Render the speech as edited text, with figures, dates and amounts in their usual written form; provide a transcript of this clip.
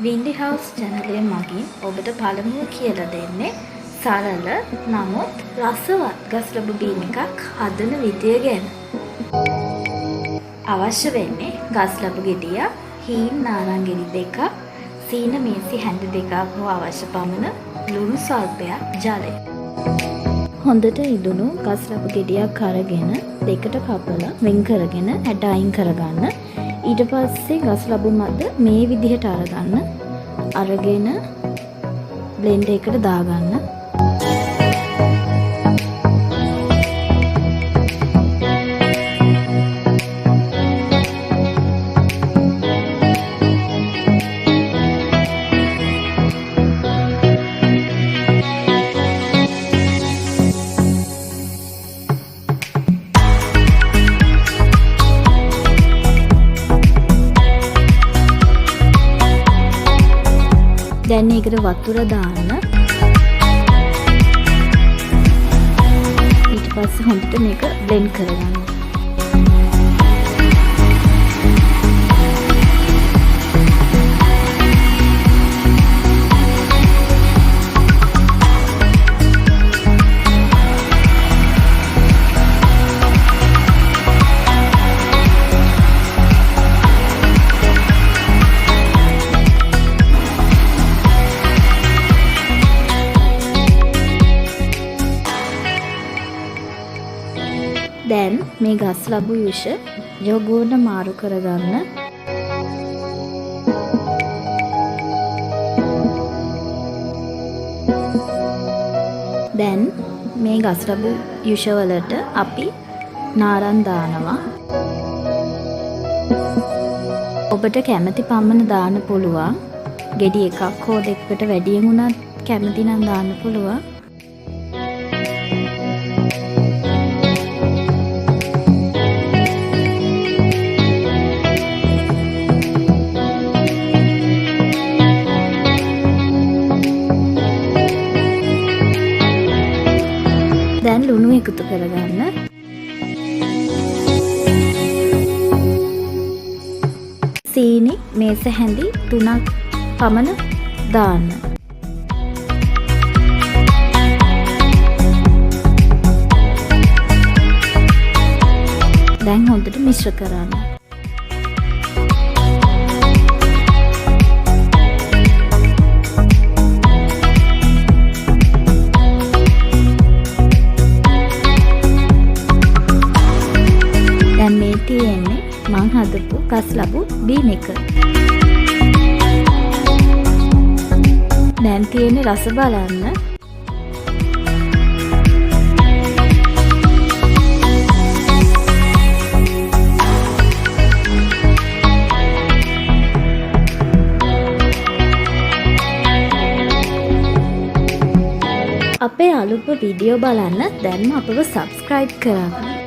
WinDi House Channel මගින් ඔබට පළමුව කියලා දෙන්නේ සරල නමුත් රසවත් ගස් ලැබු බීම් එකක් හදන විදිය ගැන. අවශ්‍ය වෙන්නේ ගස් ලැබු ගෙඩිය, හීන් නාරංගිරි දෙකක්, සීන මේසි හැඳ දෙකක් හෝ අවශ්‍ය පමණ ලුණු ස්වල්පයක්, ජලය. හොඳට ඉදුණු ගස් ලැබු ගෙඩියක් අරගෙන දෙකට කපලා වෙන් කරගෙන ඇට අයින් කරගන්න. ඊට පස්සේ ගස් ලැබු මැද මේ විදිහට අරගෙන බ්ලෙන්ඩර් එකට දාගන්න. දැන් ඒකට වතුර දාන්න. ඊට පස්සේ හොඳට මේක බ්ලෙන්ඩ් කරගන්න. දැන් මේ ගස් ලැබු යුෂ යෝගුවට මාරු කරගන්න. දැන් මේ ගස් ලැබු යුෂ වලට අපි නාරන් දානවා. ඔබට කැමති පමණ දාන්න පුළුවන්. ගෙඩි එකක් හෝ දෙකකට වැඩියෙන් උනත් කැමති නම් දාන්න පුළුවන්. දැන් ලුණු එකතු කරගන්න. සීනි මේස හැඳි 3ක් පමණ දාන්න. දැන් හොඳට මිශ්‍ර කරන්න. දැන් මේ තියෙන්නේ මං හදපු ගස් ලැබු බීම් එක. දැන් තියෙන්නේ රස බලන්න. අපේ අලුත් වීඩියෝ බලන්න දැන්ම අපව subscribe කරන්න.